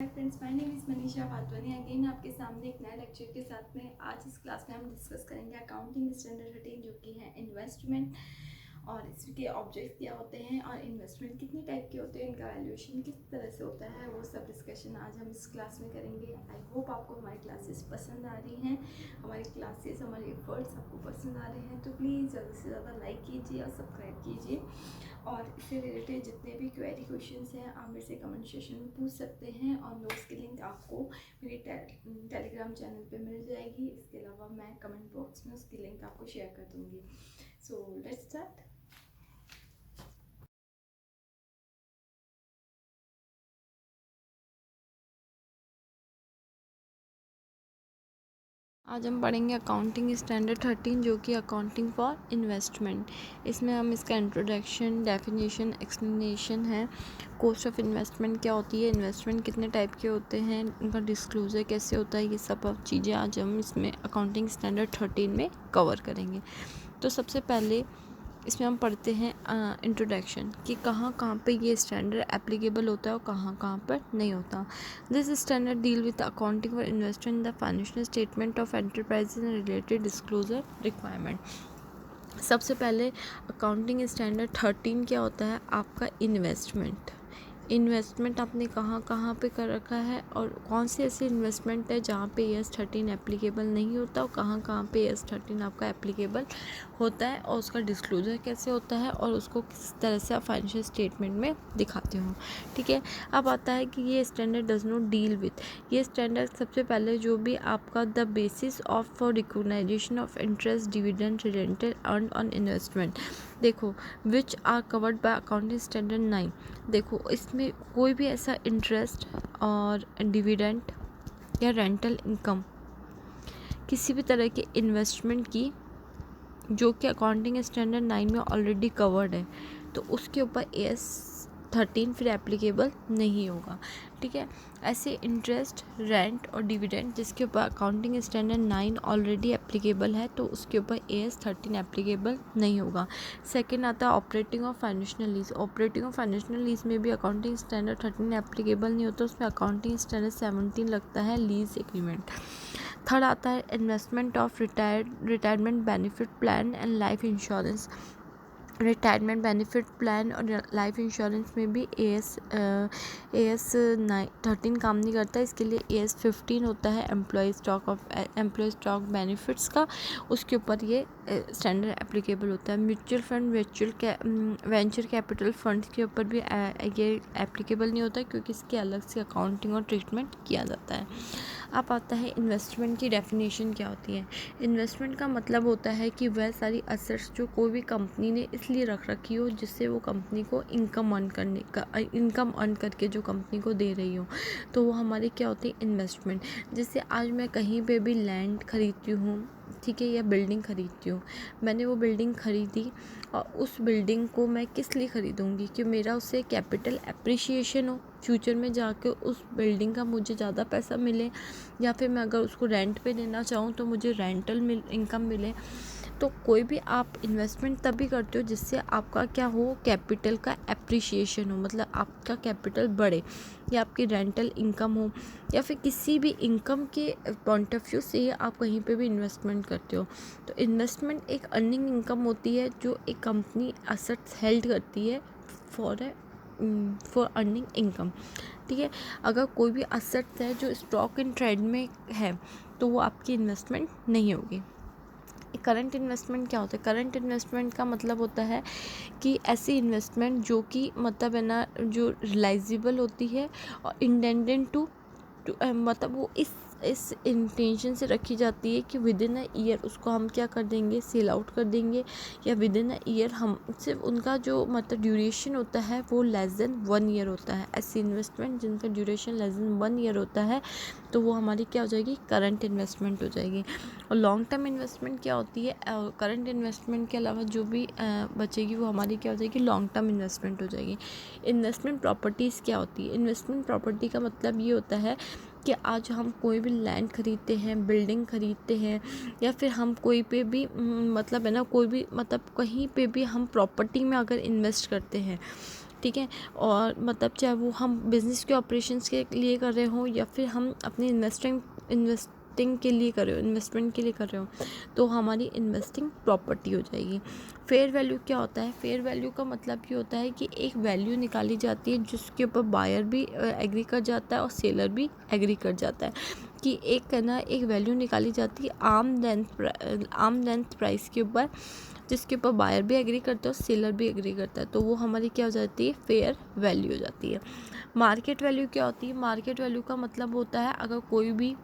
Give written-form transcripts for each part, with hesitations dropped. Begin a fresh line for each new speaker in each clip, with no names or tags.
Hi friends, my name is Manisha Wadhwani. Again आपके सामने एक नए लेक्चर के साथ में आज इस क्लास में हम डिस्कस करेंगे अकाउंटिंग स्टैंडर्ड 13 जो कि है इन्वेस्टमेंट और इसके ऑब्जेक्ट क्या होते हैं और इन्वेस्टमेंट कितनी टाइप के होते हैं, इनका वैल्यूएशन किस तरह से होता है, वो सब डिस्कशन आज हम इस क्लास में करेंगे। आई होप आपको हमारी क्लासेस पसंद आ रही हैं, हमारी क्लासेस हमारे एफर्ट्स आपको पसंद आ रहे हैं, तो प्लीज़ ज़्यादा से ज़्यादा लाइक कीजिए और सब्सक्राइब कीजिए। और इससे रिलेटेड जितने भी क्वेरी क्वेश्चंस हैं आप मेरे से कमेंट सेक्शन में पूछ सकते हैं और नोट्स की लिंक आपको मेरे टेलीग्राम चैनल पे मिल जाएगी। इसके अलावा मैं कमेंट बॉक्स में उसकी लिंक आपको शेयर कर दूँगी। So let's start. आज हम पढ़ेंगे अकाउंटिंग स्टैंडर्ड 13 जो कि अकाउंटिंग फॉर इन्वेस्टमेंट। इसमें हम इसका इंट्रोडक्शन, डेफिनेशन, एक्सप्लेनेशन है। कॉस्ट ऑफ इन्वेस्टमेंट क्या होती है, इन्वेस्टमेंट कितने टाइप के होते हैं, उनका डिस्क्लोजर कैसे होता है, ये सब चीज़ें आज हम इसमें अकाउंटिंग स्टैंडर्ड 13 में कवर करेंगे। तो सबसे पहले इसमें हम पढ़ते हैं इंट्रोडक्शन कि कहाँ कहाँ पे ये स्टैंडर्ड एप्लीकेबल होता है और कहाँ कहाँ पर नहीं होता। This standard deal with accounting for investment in the financial statement of enterprises and related disclosure requirement. सबसे पहले अकाउंटिंग स्टैंडर्ड 13 क्या होता है, आपका इन्वेस्टमेंट आपने कहाँ कहाँ पे कर रखा है और कौन सी ऐसी इन्वेस्टमेंट है जहाँ पे ES 13 एप्लीकेबल नहीं होता और कहाँ कहाँ पे ES 13 आपका एप्लीकेबल होता है और उसका डिस्क्लोजर कैसे होता है और उसको किस तरह से आप फाइनेंशियल स्टेटमेंट में दिखाते हो। ठीक है, अब आता है कि ये standard does not deal with, ये स्टैंडर्ड सबसे पहले जो भी आपका the basis of for recognition of interest, dividend, rental earn on investment, देखो which are covered by accounting standard 9। देखो इसमें कोई भी ऐसा इंटरेस्ट और डिविडेंड या रेंटल इनकम किसी भी तरह के इन्वेस्टमेंट की जो कि अकाउंटिंग स्टैंडर्ड 9 में ऑलरेडी कवर्ड है, तो उसके ऊपर ES 13 फिर एप्लीकेबल नहीं होगा। ठीक है, ऐसे इंटरेस्ट, रेंट और डिविडेंड जिसके ऊपर अकाउंटिंग स्टैंडर्ड 9 ऑलरेडी एप्लीकेबल है तो उसके ऊपर ES 13 एप्लीकेबल नहीं होगा। सेकंड आता है operating of financial lease. Operating of financial lease में भी अकाउंटिंग स्टैंडर्ड 13 एप्लीकेबल नहीं होता, उसमें अकाउंटिंग स्टैंडर्ड 17 लगता है, लीज एग्रीमेंट। थर्ड आता है investment of retirement benefit plan and life insurance. Retirement benefit plan और लाइफ इंश्योरेंस में भी ES 13 काम नहीं करता, इसके लिए ES 15 होता है एम्प्लॉय स्टॉक बेनिफिट्स का, उसके ऊपर ये स्टैंडर्ड एप्लीकेबल होता है। Mutual fund, venture capital fund के ऊपर भी ये एप्लीकेबल नहीं होता क्योंकि इसके अलग से अकाउंटिंग और ट्रीटमेंट किया जाता है। अब आता है इन्वेस्टमेंट की डेफिनेशन क्या होती है। इन्वेस्टमेंट का मतलब होता है कि वह सारी असेट्स जो कोई भी कंपनी ने इसलिए रख रखी हो जिससे वो कंपनी को इनकम अर्न करके जो कंपनी को दे रही हो, तो वो हमारी क्या होती है, इन्वेस्टमेंट। जैसे आज मैं कहीं पे भी लैंड खरीदती हूँ, ठीक है, या बिल्डिंग खरीदती हूँ, मैंने वो बिल्डिंग खरीदी और उस बिल्डिंग को मैं किस लिए ख़रीदूँगी कि मेरा उससे कैपिटल एप्रिशिएशन हो, फ्यूचर में जाके उस बिल्डिंग का मुझे ज़्यादा पैसा मिले, या फिर मैं अगर उसको रेंट पे देना चाहूँ तो मुझे रेंटल इनकम मिले। तो कोई भी आप इन्वेस्टमेंट तभी करते हो जिससे आपका क्या हो, कैपिटल का एप्रिशिएशन हो, मतलब आपका कैपिटल बढ़े, या आपकी रेंटल इनकम हो, या फिर किसी भी इनकम के पॉइंट ऑफ व्यू से आप कहीं पे भी इन्वेस्टमेंट करते हो। तो इन्वेस्टमेंट एक अर्निंग इनकम होती है जो एक कंपनी असेट्स हेल्ड करती है फॉर अर्निंग इनकम। ठीक है, अगर कोई भी असेट्स है जो स्टॉक इन ट्रेड में है तो वो आपकी इन्वेस्टमेंट नहीं होगी। करंट इन्वेस्टमेंट क्या होता है, करंट इन्वेस्टमेंट का मतलब होता है कि ऐसी इन्वेस्टमेंट जो कि मतलब है ना, जो रिलाइजेबल होती है और इंटेंडेड टू मतलब वो इस इंटेंशन से रखी जाती है कि विद इन अ ईयर उसको हम क्या कर देंगे, सेल आउट कर देंगे, या विद इन अ ईयर हम सिर्फ उनका जो मतलब ड्यूरेशन होता है वो लेस देन 1 ईयर होता है। ऐसी इन्वेस्टमेंट जिनका ड्यूरेशन लेस देन 1 ईयर होता है तो वो हमारी क्या हो जाएगी, करंट इन्वेस्टमेंट हो जाएगी। और लॉन्ग टर्म इन्वेस्टमेंट क्या होती है, करंट इन्वेस्टमेंट के अलावा जो भी बचेगी वो हमारी क्या हो जाएगी, लॉन्ग टर्म इन्वेस्टमेंट हो जाएगी। इन्वेस्टमेंट प्रॉपर्टीज़ क्या होती है, इन्वेस्टमेंट प्रॉपर्टी का मतलब ये होता है कि आज हम कोई भी लैंड खरीदते हैं, बिल्डिंग खरीदते हैं, या फिर हम कोई पे भी मतलब है ना, कोई भी मतलब कहीं पे भी हम प्रॉपर्टी में अगर इन्वेस्ट करते हैं ठीक है। और मतलब चाहे वो हम बिज़नेस के ऑपरेशंस के लिए कर रहे हों या फिर हम अपनी इन्वेस्टिंग के लिए कर रहे हो, इन्वेस्टमेंट के लिए कर रहे हो, तो हमारी इन्वेस्टिंग प्रॉपर्टी हो जाएगी। फेयर वैल्यू क्या होता है? फेयर वैल्यू का मतलब ये होता है कि एक वैल्यू निकाली जाती है जिसके ऊपर बायर भी एग्री कर जाता है और सेलर भी एग्री कर जाता है, कि एक वैल्यू निकाली जाती है आर्म लेंथ प्राइस के ऊपर, जिसके ऊपर बायर भी एग्री करता है और सेलर भी एग्री करता है, तो वो हमारी क्या हो जाती है? फेयर वैल्यू हो जाती है। मार्केट वैल्यू क्या होती है? मार्केट वैल्यू का मतलब होता है अगर कोई भी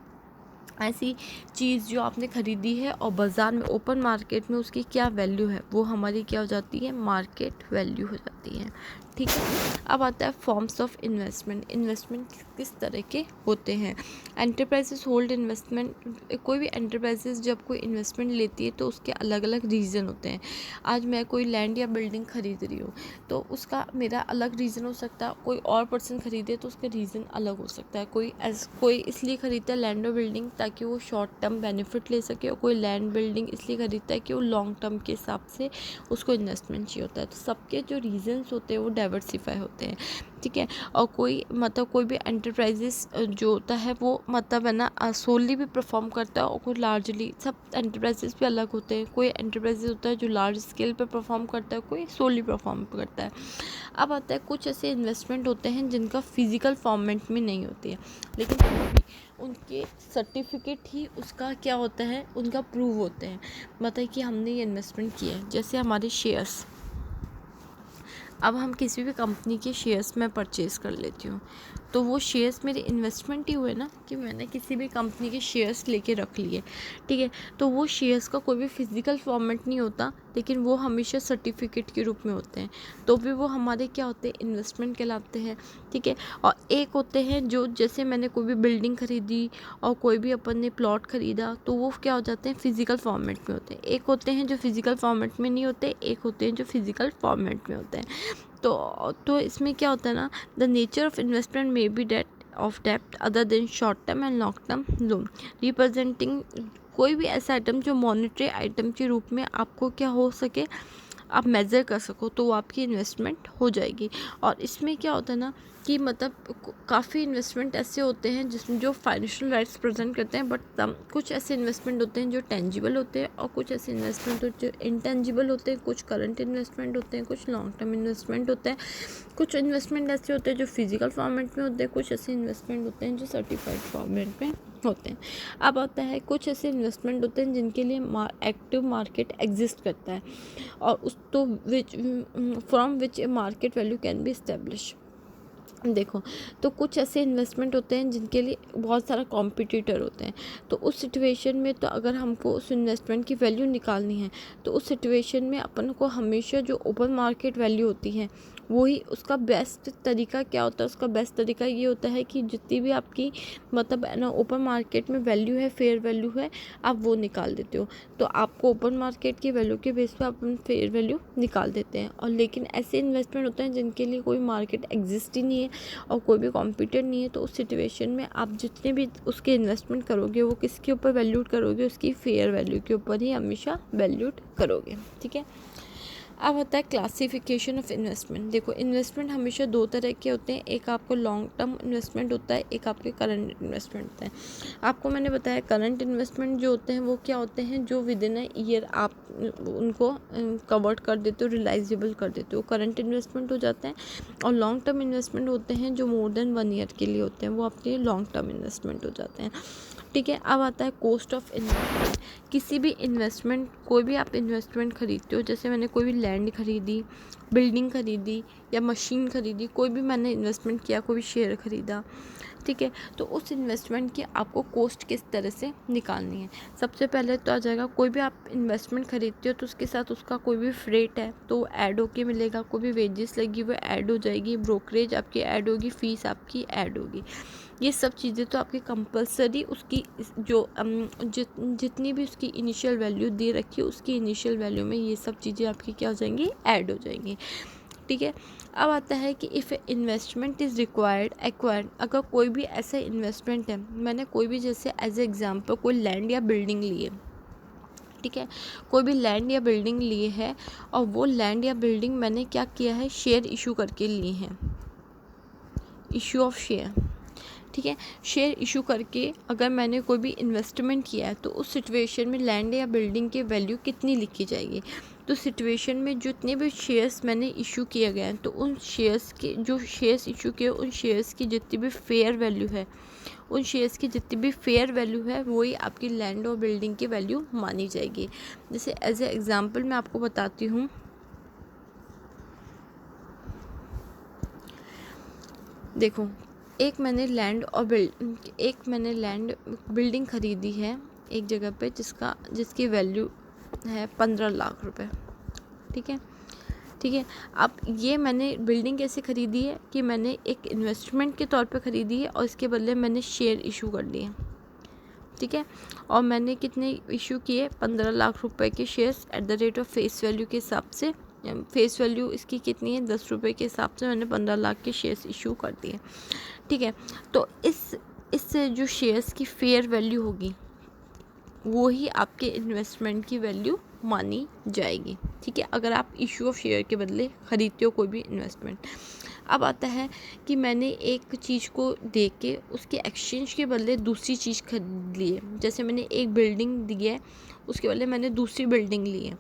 ऐसी चीज़ जो आपने ख़रीदी है और बाज़ार में ओपन मार्केट में उसकी क्या वैल्यू है, वो हमारी क्या हो जाती है? मार्केट वैल्यू हो जाती है। ठीक है। अब आता है फॉर्म्स ऑफ इन्वेस्टमेंट। इन्वेस्टमेंट किस तरह के होते हैं? Enterprises hold investment. कोई भी एंटरप्राइजेस जब कोई इन्वेस्टमेंट लेती है तो उसके अलग अलग रीज़न होते हैं। आज मैं कोई लैंड या बिल्डिंग खरीद रही हूँ तो उसका मेरा अलग रीज़न हो सकता है, कोई और पर्सन खरीदे तो उसका रीज़न अलग हो सकता है। कोई इसलिए खरीदता है लैंड और बिल्डिंग ताकि वो शॉर्ट टर्म बेनिफिट ले सके, और कोई लैंड बिल्डिंग इसलिए खरीदता है कि वो लॉन्ग टर्म के हिसाब से उसको इन्वेस्टमेंट चाहिए होता है। तो सबके जो रीजंस होते हैं वो डाइवर्सिफाई होते हैं। ठीक है। और कोई भी एंटरप्राइजेस जो होता है वो मतलब है ना सोली भी परफॉर्म करता है, और कोई लार्जली, सब एंटरप्राइजेस भी अलग होते हैं। कोई एंटरप्राइजेस होता है जो लार्ज स्केल पर परफॉर्म करता है, कोई सोली परफॉर्म करता है। अब आता है कुछ ऐसे इन्वेस्टमेंट होते हैं जिनका फिजिकल फॉर्मेट में नहीं होती है, लेकिन फिर भी उनके सर्टिफिकेट ही उसका क्या होता है? उनका प्रूव होते हैं, मतलब कि हमने ये इन्वेस्टमेंट किया है। जैसे हमारे शेयर्स, अब हम किसी भी कंपनी के शेयर्स में परचेज़ कर लेती हूँ तो वो शेयर्स मेरे इन्वेस्टमेंट ही हुए ना, कि मैंने किसी भी कंपनी के शेयर्स लेके रख लिए। ठीक है। तो वो शेयर्स का कोई भी फिजिकल फॉर्मेट नहीं होता, लेकिन वो हमेशा सर्टिफिकेट के रूप में होते हैं, तो भी वो हमारे क्या होते हैं? इन्वेस्टमेंट कहलाते हैं। ठीक है। और एक होते हैं जो, जैसे मैंने कोई भी बिल्डिंग खरीदी और कोई भी अपन ने प्लॉट खरीदा, तो वो क्या हो जाते हैं? फिजिकल फॉर्मेट में होते हैं। एक होते हैं जो फिजिकल फॉर्मेट में नहीं होते, एक होते हैं जो फिजिकल फॉर्मेट में होते हैं। तो इसमें क्या होता है ना, the nature of investment may be डेप्ट other than short term and long term loan representing. कोई भी ऐसा आइटम जो मॉनेटरी आइटम के रूप में आपको क्या हो सके, आप मेज़र कर सको, तो वो आपकी इन्वेस्टमेंट हो जाएगी। और इसमें क्या होता है ना कि मतलब काफ़ी इन्वेस्टमेंट ऐसे होते हैं जिसमें जो फाइनेंशियल राइट्स प्रेजेंट करते हैं, बट कुछ ऐसे इन्वेस्टमेंट होते हैं जो टेंजिबल होते हैं, और कुछ ऐसे इन्वेस्टमेंट होते हैं जो इनटेंजिबल होते हैं। कुछ करंट इन्वेस्टमेंट होते हैं, कुछ लॉन्ग टर्म इन्वेस्टमेंट होते हैं, कुछ इन्वेस्टमेंट ऐसे होते हैं जो फिजिकल फॉर्मेट में होते हैं, कुछ ऐसे इन्वेस्टमेंट होते हैं जो सर्टिफाइड फॉर्मेट में होते हैं। अब आता है कुछ ऐसे इन्वेस्टमेंट होते हैं जिनके लिए एक्टिव मार्केट एग्जिस्ट करता है, और उस तो which from which A market value can be establish. देखो, तो कुछ ऐसे इन्वेस्टमेंट होते हैं जिनके लिए बहुत सारा कॉम्पिटिटर होते हैं, तो उस सिचुएशन में तो अगर हमको उस इन्वेस्टमेंट की वैल्यू निकालनी है, तो उस सिचुएशन में अपन को हमेशा जो ओपन मार्केट वैल्यू होती है वही उसका बेस्ट तरीका क्या होता है? उसका बेस्ट तरीका ये होता है कि जितनी भी आपकी मतलब है ना ओपन मार्केट में वैल्यू है, फेयर वैल्यू है, आप वो निकाल देते हो। तो आपको ओपन मार्केट की वैल्यू के बेस पे अपन फेयर वैल्यू निकाल देते हैं। और लेकिन ऐसे इन्वेस्टमेंट होते हैं जिनके लिए कोई मार्केट एग्जिस्ट ही नहीं है और कोई भी कॉम्पिटिटर नहीं है, तो उस सिचुएशन में आप जितने भी उसके इन्वेस्टमेंट करोगे वो किसके ऊपर वैल्यूड करोगे? उसकी फेयर वैल्यू के ऊपर ही हमेशा वैल्यूड करोगे। ठीक है। अब होता है क्लासिफिकेशन ऑफ इन्वेस्टमेंट। देखो, इन्वेस्टमेंट हमेशा दो तरह के होते हैं, एक आपको लॉन्ग टर्म इन्वेस्टमेंट होता है, एक आपके करंट इन्वेस्टमेंट होता है। आपको मैंने बताया करंट इन्वेस्टमेंट जो होते हैं वो क्या होते हैं, जो विद इन अ ईयर आप उनको कवर्ट कर देते हो, रिलाइजेबल कर देते हो, करंट इन्वेस्टमेंट हो जाते हैं। और लॉन्ग टर्म इन्वेस्टमेंट होते हैं जो मोर देन 1 ईयर के लिए होते हैं, वो आपके लॉन्ग टर्म इन्वेस्टमेंट हो जाते हैं। ठीक है। अब आता है कॉस्ट ऑफ इन्वेस्टमेंट। किसी भी इन्वेस्टमेंट, कोई भी आप इन्वेस्टमेंट खरीदते हो, जैसे मैंने कोई भी लैंड खरीदी, बिल्डिंग खरीदी या मशीन खरीदी, कोई भी मैंने इन्वेस्टमेंट किया, कोई भी शेयर खरीदा, ठीक है, तो उस इन्वेस्टमेंट की आपको कॉस्ट किस तरह से निकालनी है। सबसे पहले तो आ जाएगा, कोई भी आप इन्वेस्टमेंट खरीदते हो तो उसके साथ उसका कोई भी फ्रेट है तो ऐड होके मिलेगा, कोई भी वेजेस लगी वो ऐड हो जाएगी, ब्रोकरेज आपकी ऐड होगी, फीस आपकी ऐड होगी। ये सब चीज़ें तो आपकी कंपलसरी उसकी जो जितनी भी उसकी इनिशियल वैल्यू दे रखी है उसकी इनिशियल वैल्यू में ये सब चीज़ें आपकी क्या हो जाएंगी? ऐड हो जाएंगी। ठीक है। अब आता है कि इफ़ इन्वेस्टमेंट इज़ एक्वायर्ड, अगर कोई भी ऐसा इन्वेस्टमेंट है, मैंने कोई भी जैसे एज एग्जांपल कोई लैंड या बिल्डिंग ली है, ठीक है। कोई भी लैंड या बिल्डिंग लिए है और वो लैंड या बिल्डिंग मैंने क्या किया है, शेयर इशू करके लिए हैं, इशू ऑफ शेयर, ठीक है। शेयर इशू करके अगर मैंने कोई भी इन्वेस्टमेंट किया है तो उस सिचुएशन में लैंड या बिल्डिंग की वैल्यू कितनी लिखी जाएगी। तो सिचुएशन में जितने भी शेयर्स मैंने इशू किए गए हैं तो उन शेयर्स के जो शेयर्स इशू किए उन शेयर्स की जितनी भी फेयर वैल्यू है, उन शेयर्स की जितनी भी फेयर वैल्यू है वही आपकी लैंड और बिल्डिंग की वैल्यू मानी जाएगी। जैसे एज ए एग्जांपल मैं आपको बताती हूँ, देखो एक मैंने लैंड बिल्डिंग ख़रीदी है एक जगह पे जिसकी वैल्यू है 15 लाख रुपए, ठीक है, ठीक है। अब ये मैंने बिल्डिंग कैसे ख़रीदी है कि मैंने एक इन्वेस्टमेंट के तौर पे ख़रीदी है और इसके बदले मैंने शेयर इशू कर लिए, ठीक है। और मैंने कितने इशू किए, 15 लाख रुपए के shares at the rate of face value के हिसाब से, फेस वैल्यू इसकी कितनी है 10 रुपये के हिसाब से मैंने 15 लाख के शेयर्स इशू कर दिए, ठीक है। तो इससे जो शेयर्स की फेयर वैल्यू होगी वो ही आपके इन्वेस्टमेंट की वैल्यू मानी जाएगी, ठीक है, अगर आप इशू ऑफ शेयर के बदले ख़रीदते हो कोई भी इन्वेस्टमेंट। अब आता है कि मैंने एक चीज़ को देख के उसके एक्सचेंज के बदले दूसरी चीज़ खरीद ली है। जैसे मैंने एक बिल्डिंग दी है उसके बदले मैंने दूसरी बिल्डिंग ली है,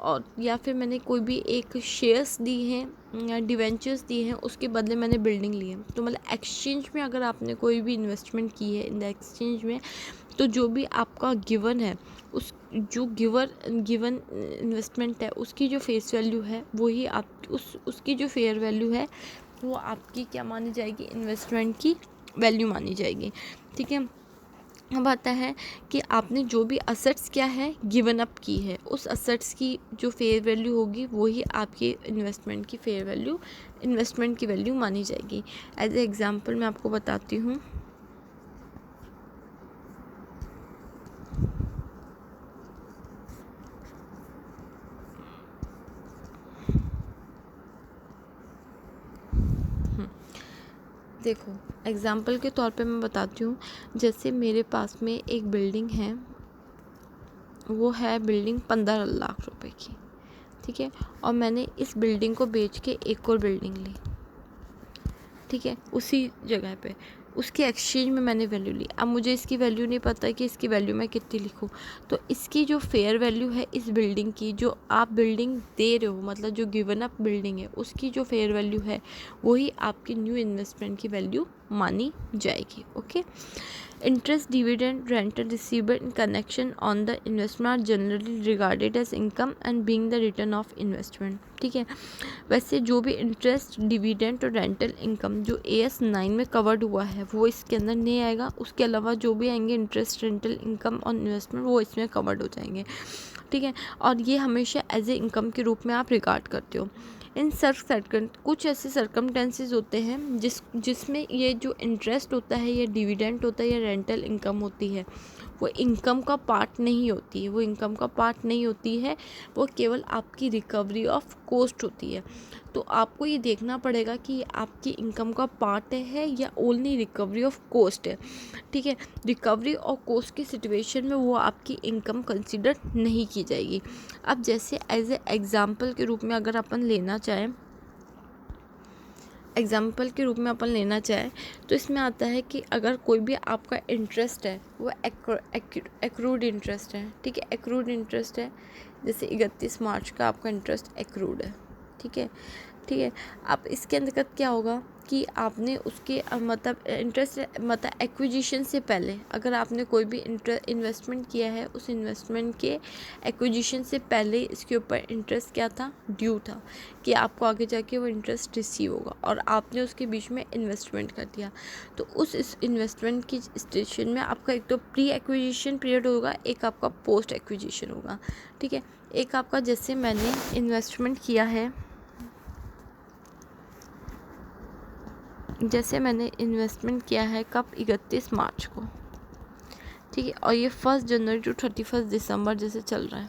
और या फिर मैंने कोई भी एक शेयर्स दी हैं या डिवेंचर्स दिए हैं उसके बदले मैंने बिल्डिंग ली है। तो मतलब एक्सचेंज में अगर आपने कोई भी इन्वेस्टमेंट की है इन द एक्सचेंज में, तो जो भी आपका गिवन है उस जो गिवन इन्वेस्टमेंट है उसकी जो फेस वैल्यू है वही आप उसकी जो फेयर वैल्यू है वो आपकी क्या मानी जाएगी, इन्वेस्टमेंट की वैल्यू मानी जाएगी, ठीक है। अब आता है कि आपने जो भी असेट्स क्या है गिवन अप की है, उस असेट्स की जो फेयर वैल्यू होगी वही आपकी इन्वेस्टमेंट की वैल्यू मानी जाएगी। एज ए एग्जांपल मैं आपको बताती हूँ, देखो एग्जांपल के तौर पे मैं बताती हूँ, जैसे मेरे पास में एक बिल्डिंग है, वो है बिल्डिंग 15 लाख रुपए की, ठीक है, और मैंने इस बिल्डिंग को बेच के एक और बिल्डिंग ली, ठीक है, उसी जगह पे उसके एक्सचेंज में मैंने वैल्यू ली। अब मुझे इसकी वैल्यू नहीं पता कि इसकी वैल्यू मैं कितनी लिखूँ, तो इसकी जो फेयर वैल्यू है इस बिल्डिंग की, जो आप बिल्डिंग दे रहे हो मतलब जो गिवन अप बिल्डिंग है उसकी जो फेयर वैल्यू है वही आपकी न्यू इन्वेस्टमेंट की वैल्यू मानी जाएगी, okay. Interest, dividend, rental receivable in connection on the investment are generally regarded as income and being the return of investment, ठीक है। वैसे जो भी इंटरेस्ट, डिविडेंड और रेंटल इनकम जो AS 9 में कवर्ड हुआ है वो इसके अंदर नहीं आएगा, उसके अलावा जो भी आएंगे इंटरेस्ट, रेंटल इनकम और इन्वेस्टमेंट वो इसमें कवर्ड हो जाएंगे, ठीक है। और ये हमेशा एज ए इनकम के रूप में आप रिगार्ड करते हो। इन कुछ ऐसे सर्कमटेंसेस होते हैं जिसमें ये जो इंटरेस्ट होता है या डिविडेंड होता है या रेंटल इनकम होती है वो इनकम का पार्ट नहीं होती है, वो केवल आपकी रिकवरी ऑफ कॉस्ट होती है। तो आपको ये देखना पड़ेगा कि ये आपकी इनकम का पार्ट है या ओनली रिकवरी ऑफ कॉस्ट है, ठीक है। रिकवरी और कॉस्ट की सिचुएशन में वो आपकी इनकम कंसिडर नहीं की जाएगी। अब जैसे एज ए एग्जाम्पल के रूप में अगर अपन लेना चाहें तो इसमें आता है कि अगर कोई भी आपका इंटरेस्ट है वो एक्रूड इंटरेस्ट है, ठीक है, एक्रूड इंटरेस्ट है, जैसे 31 मार्च का आपका इंटरेस्ट एक्रूड है, ठीक है। अब इसके अंतर्गत क्या होगा कि आपने उसके मतलब इंटरेस्ट मतलब एक्विजिशन से पहले अगर आपने कोई भी इन्वेस्टमेंट किया है उस इन्वेस्टमेंट के एक्विजिशन से पहले इसके ऊपर इंटरेस्ट क्या था, ड्यू था, कि आपको आगे जाके वो इंटरेस्ट रिसीव होगा और आपने उसके बीच में इन्वेस्टमेंट कर दिया। तो इस इन्वेस्टमेंट की स्टेशन में आपका एक तो प्री एक्विजिशन पीरियड होगा, एक आपका पोस्ट एक्विजिशन होगा, ठीक है। एक आपका जैसे मैंने इन्वेस्टमेंट किया है, कब 31 मार्च को, ठीक है, और ये 1 जनवरी टू 31 दिसंबर जैसे चल रहा है,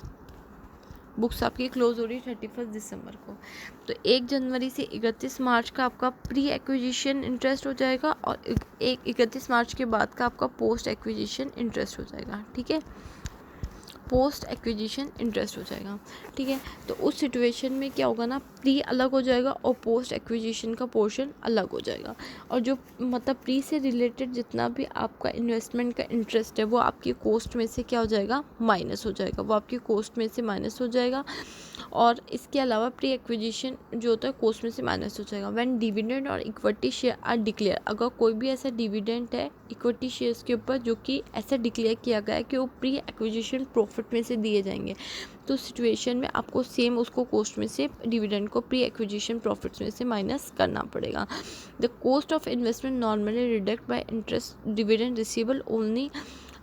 बुक्स आपकी क्लोज हो रही है 31 दिसंबर को। तो 1 जनवरी से 31 मार्च का आपका प्री एक्विजिशन इंटरेस्ट हो जाएगा और 31 मार्च के बाद का आपका पोस्ट एक्विजिशन इंटरेस्ट हो जाएगा, ठीक है। पोस्ट एक्विजिशन इंटरेस्ट हो जाएगा। ठीक है, तो उस सिचुएशन में क्या होगा ना, प्री अलग हो जाएगा और पोस्ट एक्विजिशन का पोर्शन अलग हो जाएगा। और जो मतलब प्री से रिलेटेड जितना भी आपका इन्वेस्टमेंट का इंटरेस्ट है वो आपकी कॉस्ट में से क्या हो जाएगा, माइनस हो जाएगा, वो आपकी कॉस्ट में से माइनस हो जाएगा। और इसके अलावा प्री एक्विजिशन जो होता है कॉस्ट में से माइनस हो जाएगा। व्हेन डिविडेंड और इक्विटी शेयर आर डिक्लेयर, अगर कोई भी ऐसा डिविडेंड है इक्विटी शेयर्स के ऊपर जो कि ऐसा डिक्लेयर किया गया है कि वो प्री एक्विजिशन प्रॉफिट में से दिए जाएंगे, तो सिचुएशन में आपको सेम उसको कॉस्ट में से डिविडेंड को प्री एक्विजिशन प्रॉफिट्स में से माइनस करना पड़ेगा। The cost of investment normally redact bye interest dividend receivable only,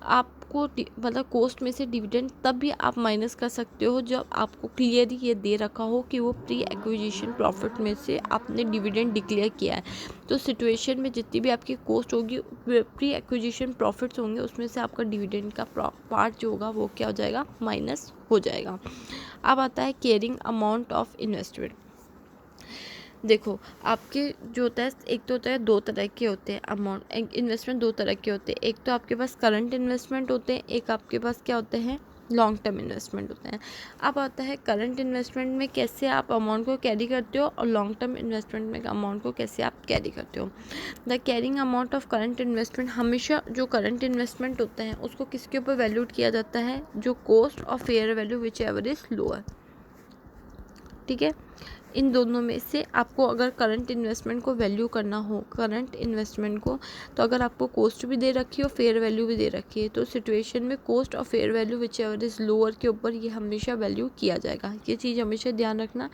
आपको मतलब कॉस्ट में से डिविडेंड तब भी आप माइनस कर सकते हो जब आपको क्लियरली ये दे रखा हो कि वो प्री एक्विजिशन प्रॉफिट में से आपने डिविडेंड डिक्लेयर किया है। तो सिचुएशन में जितनी भी आपकी कॉस्ट होगी प्री एक्विजिशन प्रॉफिट्स होंगे उसमें से आपका डिविडेंड का पार्ट जो होगा वो क्या हो जाएगा, माइनस हो जाएगा। अब आता है कैरिंग अमाउंट ऑफ इन्वेस्टमेंट। देखो आपके जो होता है, एक तो होता है दो तरह के होते हैं अमाउंट, इन्वेस्टमेंट दो तरह के होते हैं। एक तो आपके पास करंट इन्वेस्टमेंट होते हैं, एक आपके पास क्या होते हैं, लॉन्ग टर्म इन्वेस्टमेंट होते हैं। अब आता है करंट इन्वेस्टमेंट में कैसे आप अमाउंट को कैरी करते हो और लॉन्ग टर्म इन्वेस्टमेंट में अमाउंट को कैसे आप कैरी करते हो। The carrying amount of current investment, हमेशा जो करंट इन्वेस्टमेंट होते हैं उसको किसके ऊपर वैल्यूड किया जाता है, जो cost of fair value which ever is lower. ठीक है, इन दोनों में से आपको अगर करंट इन्वेस्टमेंट को वैल्यू करना हो, करंट इन्वेस्टमेंट को, तो अगर आपको कॉस्ट भी दे रखी हो फेयर वैल्यू भी दे रखी है, तो सिचुएशन में कॉस्ट और fair value which ever is lower के ऊपर ये हमेशा वैल्यू किया जाएगा। ये चीज़ हमेशा ध्यान रखना।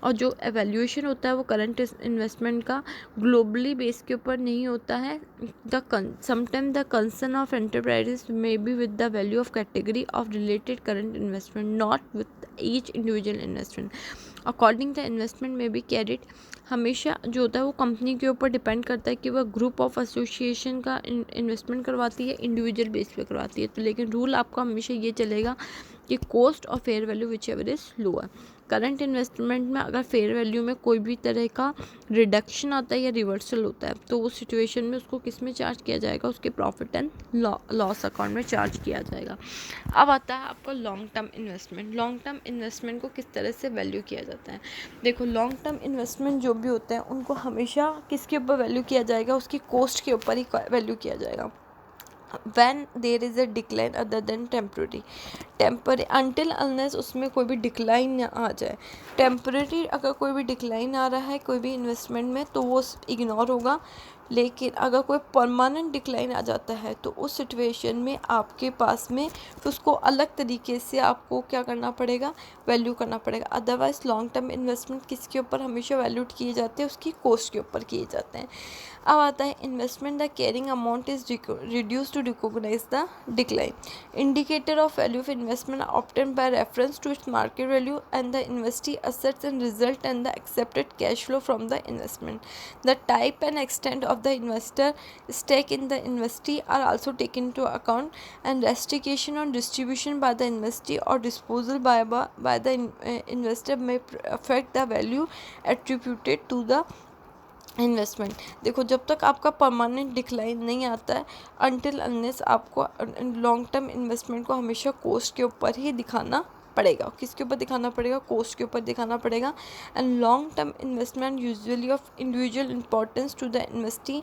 और जो एवेल्यूएशन होता है वो करंट इन्वेस्टमेंट का ग्लोबली बेस के ऊपर नहीं होता है। Sometime the concern of enterprises may be with the value of category of related current investment, not with each individual investment. According the investment में बी कैरिड, हमेशा जो होता है वो कंपनी के ऊपर डिपेंड करता है कि वह ग्रुप ऑफ एसोसिएशन का इन्वेस्टमेंट करवाती है, इंडिविजुअल बेस पे करवाती है। तो लेकिन रूल आपका हमेशा ये चलेगा कि कॉस्ट और fair value which ever is lower. Current investment में अगर फेयर वैल्यू में कोई भी तरह का रिडक्शन आता है या रिवर्सल होता है तो उस सिचुएशन में उसको किस में चार्ज किया जाएगा, उसके प्रॉफिट एंड लॉस अकाउंट में चार्ज किया जाएगा। अब आता है आपका long term investment. Long term investment को किस तरह से वैल्यू किया जाता है। देखो लॉन्ग टर्म इन्वेस्टमेंट जो भी होते हैं उनको हमेशा किसके ऊपर वैल्यू किया जाएगा, उसकी कॉस्ट के ऊपर ही वैल्यू किया जाएगा। when there is a decline other than temporary until unless उसमें कोई भी डिक्लाइन ना आ जाए। टेम्परेरी अगर कोई भी डिक्लाइन आ रहा है कोई भी इन्वेस्टमेंट में तो वो इग्नोर होगा, लेकिन अगर कोई परमानेंट डिक्लाइन आ जाता है तो उस सिचुएशन में आपके पास में उसको अलग तरीके से आपको क्या करना पड़ेगा, वैल्यू करना पड़ेगा। अदरवाइज लॉन्ग टर्म इन्वेस्टमेंट किसके ऊपर हमेशा वैल्यूड किए जाते हैं, उसकी कॉस्ट के ऊपर किए जाते हैं। अब आता है investment the carrying amount is reduce to recognise the decline. Indicator of value of investment obtained by reference to its market value and the investee assets and result and the accepted cash flow from the investment. The type and extent of the investor stake in the investee are also taken into account, and restriction on distribution by the investee or disposal by the investor may affect the value attributed to the investment. देखो जब तक आपका permanent decline नहीं आता है until unless आपको long term investment को हमेशा कॉस्ट के ऊपर ही दिखाना पड़ेगा। किसके ऊपर दिखाना पड़ेगा, कॉस्ट के ऊपर दिखाना पड़ेगा। And long term investment usually of individual importance to the investee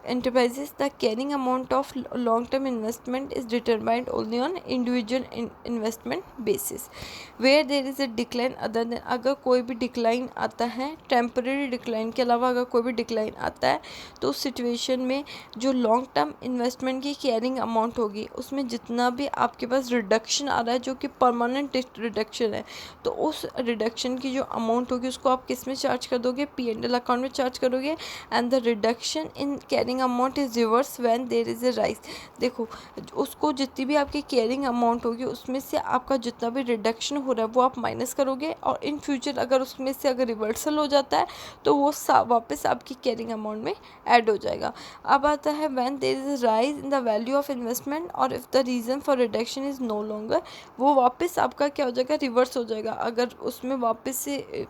enterprises. The carrying amount of long term investment is determined only on individual investment basis where there is a decline other than, अगर कोई भी decline आता है temporary decline के अलावा अगर कोई भी डिक्लाइन आता है तो उस सिचुएशन में जो लॉन्ग टर्म इन्वेस्टमेंट की कैरिंग अमाउंट होगी उसमें जितना भी आपके पास रिडक्शन आ रहा है जो कि परमानेंट रिडक्शन है तो उस रिडक्शन की जो अमाउंट होगी उसको आप किस में चार्ज कर दोगे, P&L अकाउंट में चार्ज करोगे। And the reduction in carrying amount is reverse when there is a rise. देखो उसको जितनी भी आपकी कैरिंग अमाउंट होगी उसमें से आपका जितना भी रिडक्शन हो रहा है वो आप माइनस करोगे और इन फ्यूचर अगर उसमें से अगर रिवर्सल हो जाता है तो वो वापस आपकी कैरिंग अमाउंट में ऐड हो जाएगा। अब आता है when there is a rise in the value of investment और if the reason for reduction is no longer, वो वापस आपका क्या हो जाएगा, रिवर्स हो जाएगा। अगर उसमें वापस से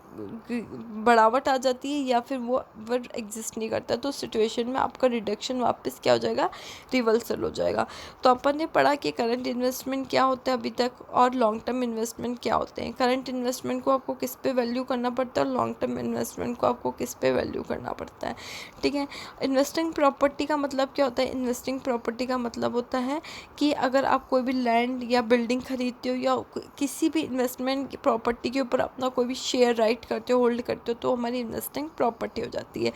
बढ़ावट आ जाती है या फिर वो एग्जिस्ट नहीं करता तो सिचुएशन में आपका रिडक्शन वापस क्या हो जाएगा, रिवर्सल हो जाएगा। तो अपन ने पढ़ा कि करंट इन्वेस्टमेंट क्या होता है अभी तक और लॉन्ग टर्म इन्वेस्टमेंट क्या होते हैं। करंट इन्वेस्टमेंट को आपको किस पे वैल्यू करना पड़ता है और लॉन्ग टर्म इन्वेस्टमेंट को आपको किस पे वैल्यू करना पड़ता है, ठीक है। इन्वेस्टिंग प्रॉपर्टी का मतलब क्या होता है, इन्वेस्टिंग प्रॉपर्टी का मतलब होता है कि अगर आप कोई भी लैंड या बिल्डिंग खरीदते हो या किसी भी इन्वेस्टमेंट प्रॉपर्टी के ऊपर अपना कोई भी शेयर राइट करते हो, होल्ड करते हो, तो हमारी इन्वेस्टिंग प्रॉपर्टी हो जाती है।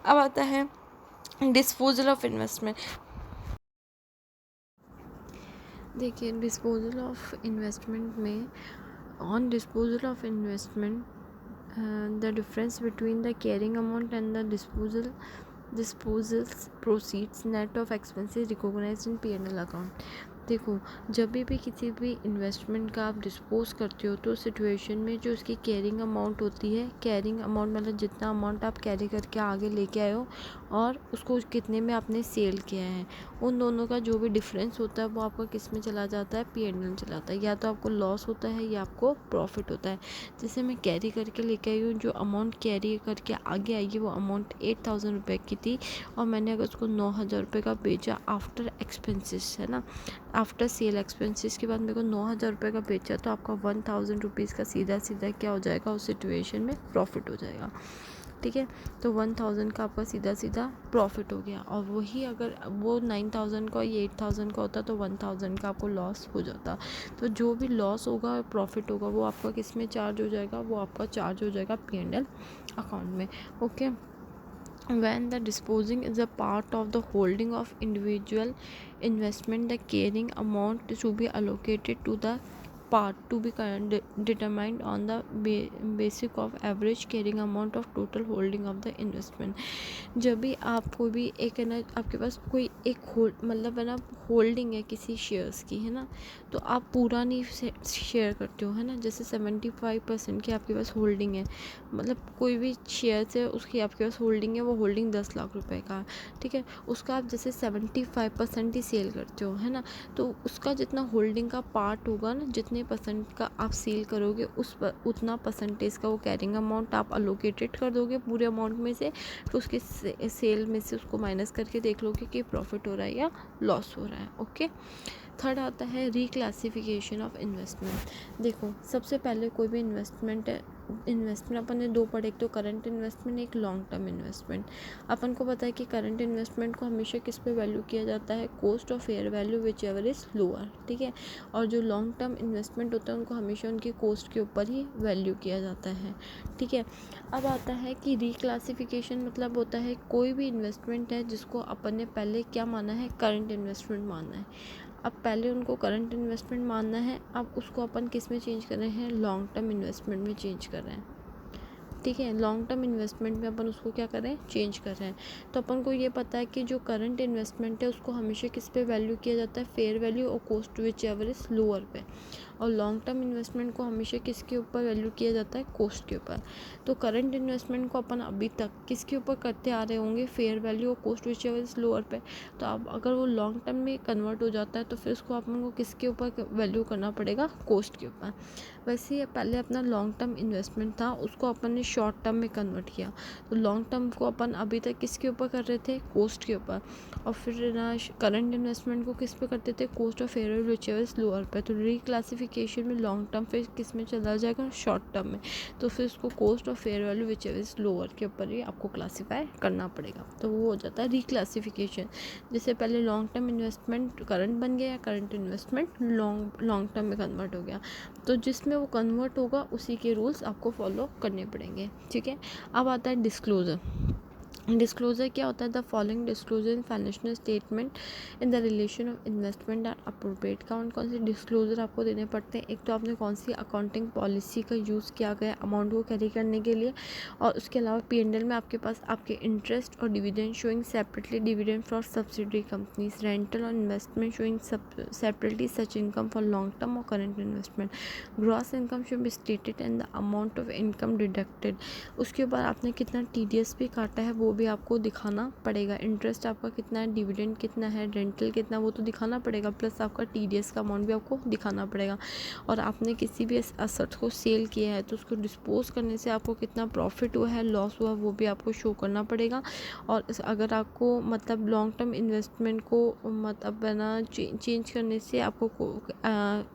अब आता है डिस्पोजल ऑफ इन्वेस्टमेंट। देखिए डिस्पोजल ऑफ इन्वेस्टमेंट में, on disposal of investment the difference between the carrying amount and the disposals proceeds net of expenses recognized in P&L account. देखो जब भी किसी भी इन्वेस्टमेंट का आप डिस्पोज करते हो तो सिचुएशन में जो उसकी कैरिंग अमाउंट होती है, कैरिंग अमाउंट मतलब जितना अमाउंट आप कैरी करके आगे लेके आए हो और उसको कितने में आपने सेल किया है, उन दोनों का जो भी डिफरेंस होता है वो आपका किस में चला जाता है, P&L चला जाता है। या तो आपको लॉस होता है या आपको प्रॉफिट होता है। जैसे मैं कैरी करके लेके आई हूँ, जो अमाउंट कैरी करके आगे आई है वो अमाउंट 8,000 रुपये की थी और मैंने अगर उसको 9,000 रुपये का बेचा आफ्टर एक्सपेंसेस, है ना, आफ्टर सेल एक्सपेंसेस के बाद मेरे को 9,000 रुपये का बेचा, तो आपका 1,000 रुपीज़ का सीधा सीधा क्या हो जाएगा, उस सिचुएशन में प्रॉफिट हो जाएगा, ठीक है। तो 1,000 का आपका सीधा सीधा प्रॉफिट हो गया। और वही अगर वो 9,000 का ये 8,000 का होता तो 1,000 का आपको लॉस हो जाता। तो जो भी लॉस होगा और प्रॉफिट होगा वो आपका किस में चार्ज हो जाएगा, वो आपका चार्ज हो जाएगा P&L अकाउंट में, okay. When the disposing is a part of the holding of individual investment, the carrying amount should be allocated to the part to be determined on the basic of average carrying amount of total holding of the investment। जब भी आप कोई भी एक है ना, आपके पास कोई एक मतलब है ना होल्डिंग है किसी शेयर्स की, है ना, तो आप पूरा नहीं शेयर करते हो, है ना। जैसे 75% की आपके पास होल्डिंग है, मतलब कोई भी शेयर्स है उसकी आपके पास होल्डिंग है, वो होल्डिंग 10 लाख रुपए का, ठीक है, उसका आप जैसे 75% ही सेल करते हो, है ना, तो उसका जितना होल्डिंग का पार्ट होगा ना, जितने परसेंट का आप सेल करोगे उतना परसेंटेज का वो कैरिंग अमाउंट आप अलोकेटेड कर दोगे पूरे अमाउंट में से, तो उसके सेल में से उसको माइनस करके देख लोगे कि प्रॉफिट हो रहा है या लॉस हो रहा है, ओके। थर्ड आता है रिक्लासिफिकेशन ऑफ इन्वेस्टमेंट। देखो सबसे पहले कोई भी इन्वेस्टमेंट अपन ने दो पढ़े, एक तो करंट इन्वेस्टमेंट, एक लॉन्ग टर्म इन्वेस्टमेंट। अपन को पता है कि करंट इन्वेस्टमेंट को हमेशा किस पे वैल्यू किया जाता है, cost of fair value which ever is lower, ठीक है। और जो लॉन्ग टर्म इन्वेस्टमेंट होता है उनको हमेशा उनकी कॉस्ट के ऊपर ही वैल्यू किया जाता है, ठीक है। अब आता है कि रिक्लासिफिकेशन मतलब होता है कोई भी इन्वेस्टमेंट है जिसको अपन ने पहले क्या माना है, करंट इन्वेस्टमेंट मानना है। अब पहले उनको करंट इन्वेस्टमेंट मानना है, अब उसको अपन किस में चेंज कर रहे हैं, लॉन्ग टर्म इन्वेस्टमेंट में चेंज कर रहे हैं, ठीक है। लॉन्ग टर्म इन्वेस्टमेंट में अपन उसको क्या कर रहे हैं, चेंज कर रहे हैं। तो अपन को ये पता है कि जो करंट इन्वेस्टमेंट है उसको हमेशा किस पे वैल्यू किया जाता है, फेयर वैल्यू और cost which ever is lower पे। और लॉन्ग टर्म इन्वेस्टमेंट को हमेशा किसके ऊपर वैल्यू किया जाता है, कॉस्ट के ऊपर। तो करंट इन्वेस्टमेंट को अपन अभी तक किसके ऊपर करते आ रहे होंगे, फेयर वैल्यू और cost which ever is lower पे। तो अब अगर वो लॉन्ग टर्म में कन्वर्ट हो जाता है तो फिर उसको अपन को किसके ऊपर वैल्यू करना पड़ेगा, कॉस्ट के ऊपर। वैसे ही पहले अपना लॉन्ग टर्म इन्वेस्टमेंट था उसको अपन ने शॉर्ट टर्म में कन्वर्ट किया, तो लॉन्ग टर्म को अपन अभी तक किसके ऊपर कर रहे थे, कॉस्ट के ऊपर। और फिर ना करंट इन्वेस्टमेंट को किस पे करते थे, cost of fair value which ever is lower पे। तो रिक्लासिफिकेशन में लॉन्ग टर्म फिर किस में चला जाएगा, शॉर्ट टर्म में। तो फिर उसको cost of fair value which ever is lower के ऊपर ही आपको क्लासीफाई करना पड़ेगा, तो वो हो जाता है रिक्लासिफिकेशन। जैसे पहले लॉन्ग टर्म इन्वेस्टमेंट करंट बन गया, करंट इन्वेस्टमेंट लॉन्ग टर्म में कन्वर्ट हो गया, तो जिसमें वो कन्वर्ट होगा उसी के रूल्स आपको फॉलो करने पड़ेंगे, ठीक है। अब आता है डिस्क्लोजर। डिस्क्लोजर क्या होता है, the following disclosure in financial statement in the relation of investment are appropriate. कौन कौन से डिस्क्लोजर आपको देने पड़ते हैं, एक तो आपने कौन सी अकाउंटिंग पॉलिसी का यूज़ किया गया अमाउंट को कैरी करने के लिए, और उसके अलावा P&L में आपके पास आपके इंटरेस्ट और dividend showing separately dividend for subsidiary companies, rental और investment showing separately such income for long term और current investment, gross income should be stated and the amount of income deducted. उसके बाद आपने कितना TDS भी काटा है वो भी आपको दिखाना पड़ेगा। इंटरेस्ट आपका कितना है, डिविडेंड कितना है, रेंटल कितना, वो तो दिखाना पड़ेगा। प्लस आपका टीडीएस का अमाउंट भी आपको दिखाना पड़ेगा। और आपने किसी भी एसेट को सेल किया है तो उसको डिस्पोज करने से आपको कितना प्रॉफिट हुआ है, लॉस हुआ, वो भी आपको शो करना पड़ेगा। और अगर आपको मतलब लॉन्ग टर्म इन्वेस्टमेंट को मतलब ना चेंज करने से आपको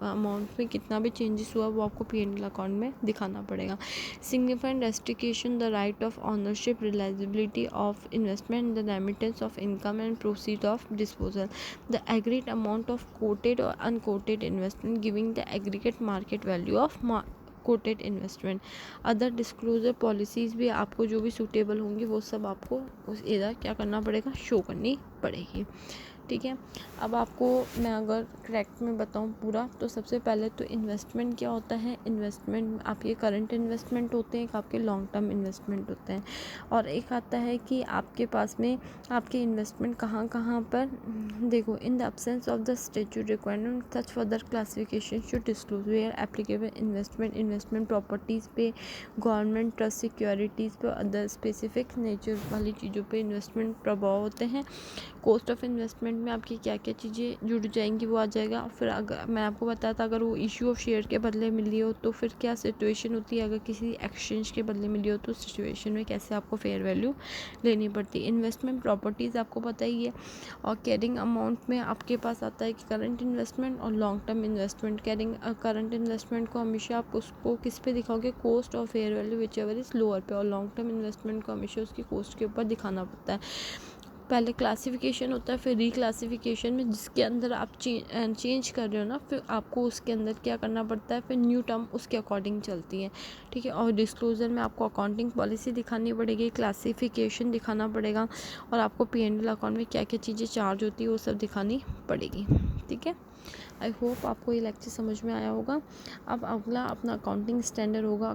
अमाउंट में कितना भी चेंजेस हुआ वो आपको P&L अकाउंट में दिखाना पड़ेगा। Significant restriction the right of ownership, reliability of investment, the remittance of income and proceed of disposal, the agreed amount of quoted और unquoted investment giving the aggregate market value of quoted investment. Other disclosure policies भी आपको जो भी suitable होंगी वो सब आपको उस इधर क्या करना पड़ेगा, शो करनी पड़ेगी। ठीक है। अब आपको मैं अगर करेक्ट में बताऊं पूरा, तो सबसे पहले तो इन्वेस्टमेंट क्या होता है। इन्वेस्टमेंट आपके करंट इन्वेस्टमेंट होते हैं, एक आपके लॉन्ग टर्म इन्वेस्टमेंट होते हैं, और एक आता है कि आपके पास में आपके इन्वेस्टमेंट कहाँ कहाँ पर। देखो, in the absence of the statute requirement such further classification should disclose where applicable investment properties पे, गवर्नमेंट ट्रस्ट सिक्योरिटीज़ पे, अदर स्पेसिफिक नेचर वाली चीज़ों पे इन्वेस्टमेंट प्रभाव होते हैं। कॉस्ट ऑफ इन्वेस्टमेंट में आपकी क्या क्या चीज़ें जुड़ जाएंगी वो आ जाएगा। फिर अगर मैं आपको बताया था, अगर वो इशू ऑफ शेयर के बदले मिली हो तो फिर क्या सिचुएशन होती है, अगर किसी एक्सचेंज के बदले मिली हो तो सिचुएशन में कैसे आपको फेयर वैल्यू लेनी पड़ती है। इन्वेस्टमेंट प्रॉपर्टीज़ आपको पता ही है। और कैरिंग अमाउंट में आपके पास आता है कि करंट इन्वेस्टमेंट और long term investment. Current investment को हमेशा आप उसको किस पे दिखाओगे, कॉस्ट और fair value which ever is lower पे, और लॉन्ग टर्म इन्वेस्टमेंट को हमेशा उसकी कॉस्ट के ऊपर दिखाना पड़ता है। पहले क्लासिफिकेशन होता है, फिर रिक्लासिफिकेशन में जिसके अंदर आप चेंज कर रहे हो ना, फिर आपको उसके अंदर क्या करना पड़ता है, फिर न्यू टर्म उसके अकॉर्डिंग चलती है। ठीक है। और डिस्क्लोजर में आपको अकाउंटिंग पॉलिसी दिखानी पड़ेगी, क्लासिफिकेशन दिखाना पड़ेगा, और आपको P&L अकाउंट में क्या क्या चीज़ें चार्ज होती है वो सब दिखानी पड़ेगी। ठीक है। आई होप आपको ये लेक्चर समझ में आया होगा। अब अगला अपना अकाउंटिंग स्टैंडर्ड होगा।